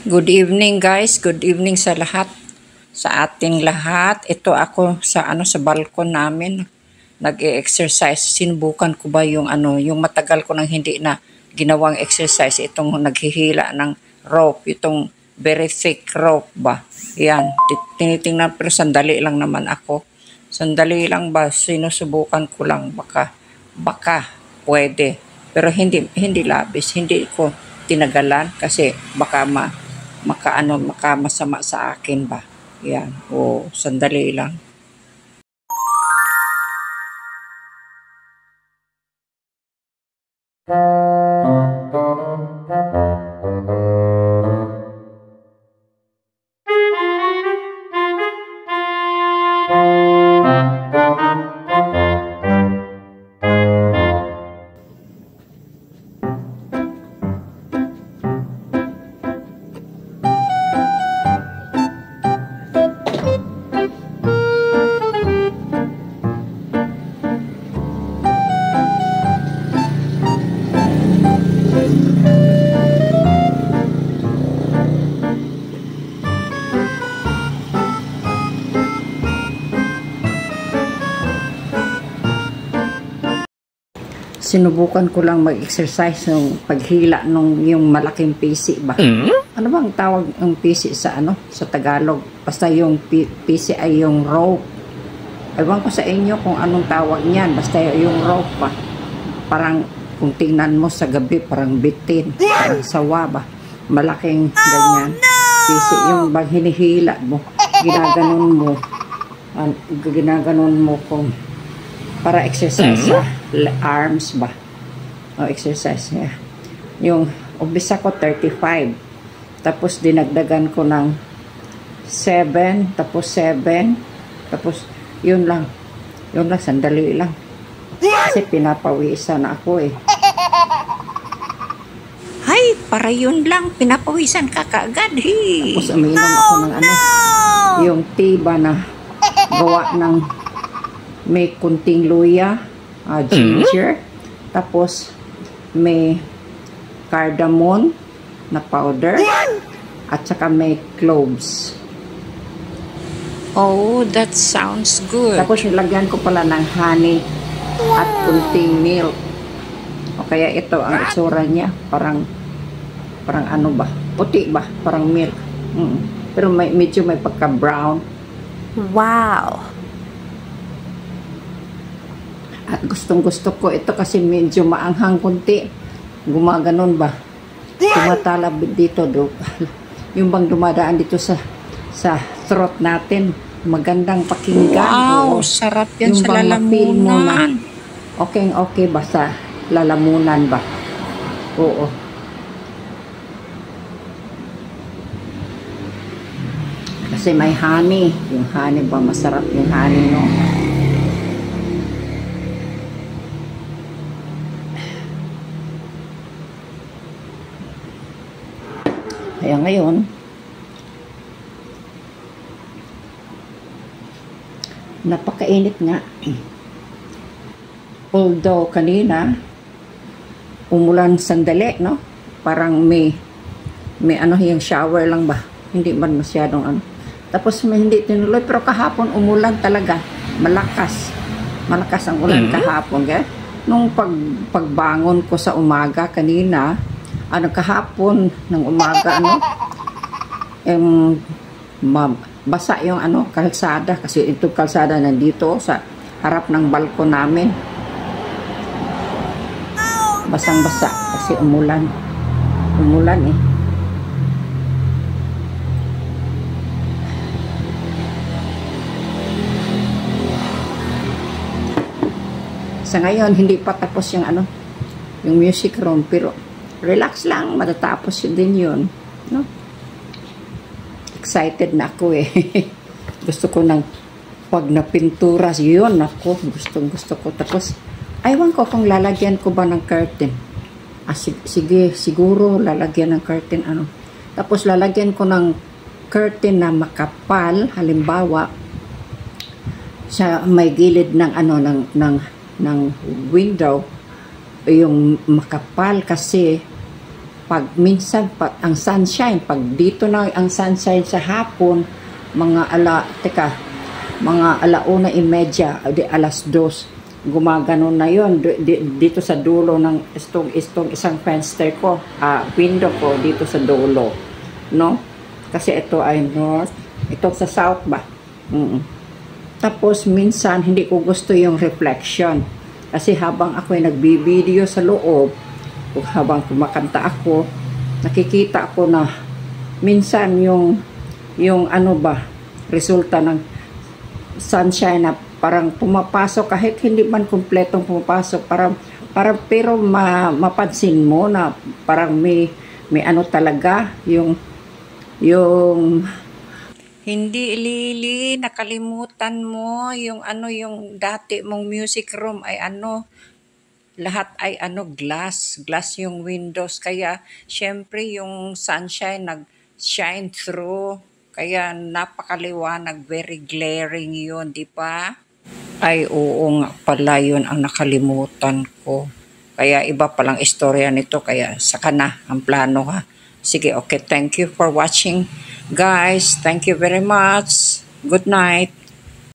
Good evening guys, good evening sa lahat, sa ating lahat. Ito ako sa balkon namin, nag-exercise. Sinubukan ko ba yung matagal ko nang hindi na ginawang exercise, itong naghihila ng rope, itong very thick rope ba. Yan, tinitingnan, pero sandali lang naman ako. Sandali lang ba, sinusubukan ko lang, baka pwede. Pero hindi labis, hindi ko tinagalan kasi baka masama sa akin ba. Yan. O, sandali lang. Sinubukan ko lang mag-exercise ng paghila yung malaking pisi ba. Ano bang tawag ng pisi sa Tagalog? Basta yung pisi ay yung rope. Ewan ko sa inyo kung anong tawag niyan. Basta yung rope ba. Parang kung tingnan mo sa gabi, parang bitin, parang sawa ba. Malaking ganyan. Pisi yung bang hinihila mo. Ginaganon mo kung para exercise sa arms ba. O exercise niya. Yung umpisa ko 35. Tapos dinagdagan ko ng 7. Tapos 7. Tapos yun lang. Yun lang, sandali lang. Kasi pinapawisan ako eh. Hay, para yun lang. Pinapawisan ka kaagad. Hey. Tapos uminom ako ng yung tiba na gawa ng may kunting luya, ginger, tapos may cardamom na powder, at saka may cloves. Oh, that sounds good. Tapos nilagyan ko pala ng honey at kunting milk. O kaya ito ang itsura niya, parang ano ba? Puti ba? Parang milk. Pero medyo may pagka-brown. Wow! At gustong-gusto ko ito kasi medyo maanghang kunti. Gumaganon ba? Tumatalab dito. Yung bang dumadaan dito sa throat natin. Magandang pakinggan. Wow, sarap yan sa lalamunan. Okay ba sa lalamunan ba? Oo. Kasi may honey. Yung honey ba, masarap yung honey, no? Kaya ngayon, napakainit nga. Although kanina, umulan sandali, no? Parang may yung shower lang ba? Hindi man masyadong Tapos may hindi tinuloy, pero kahapon umulan talaga. Malakas ang ulan kahapon. Kaya nung pagbangon ko sa umaga kanina, kahapon ng umaga, basa yung kalsada, kasi ito kalsada nandito sa harap ng balkon namin. Basang-basa kasi umulan eh. Sa ngayon hindi pa tapos yung music room, pero relax lang, matatapos din yun, no? Excited na ako eh. Gusto ko pag napintura yun, ako gusto ko. Tapos aywan ko kung lalagyan ko ba ng curtain. Sige, siguro lalagyan ng curtain Tapos lalagyan ko ng curtain na makapal, halimbawa sa may gilid ng ng window, yung makapal kasi pag minsan ang sunshine, pag dito na ang sunshine sa hapon, mga mga 1:30, di 2:00, gumaganon na yon dito sa dulo ng istong isang fenster ko, window ko dito sa dulo, no? Kasi ito ay north, ito sa south ba? Tapos minsan hindi ko gusto yung reflection, kasi habang ako ay nagbi-video sa loob, habang kumakanta ako, nakikita ko na minsan yung ano ba, resulta ng sunshine na parang pumapasok, kahit hindi man kumpletong pumapasok, parang pero mapansin mo na parang may ano talaga, yung hindi, Lily, nakalimutan mo yung ano, yung dati mong music room ay ano, lahat ay ano, glass yung windows, kaya syempre yung sunshine nag-shine through, kaya napakaliwanag, very glaring yun, di ba? Ay, oo nga pala, yun ang nakalimutan ko. Kaya iba palang istorya nito, kaya saka na ang plano, ha. Sige, okay, thank you for watching, guys. Thank you very much. Good night.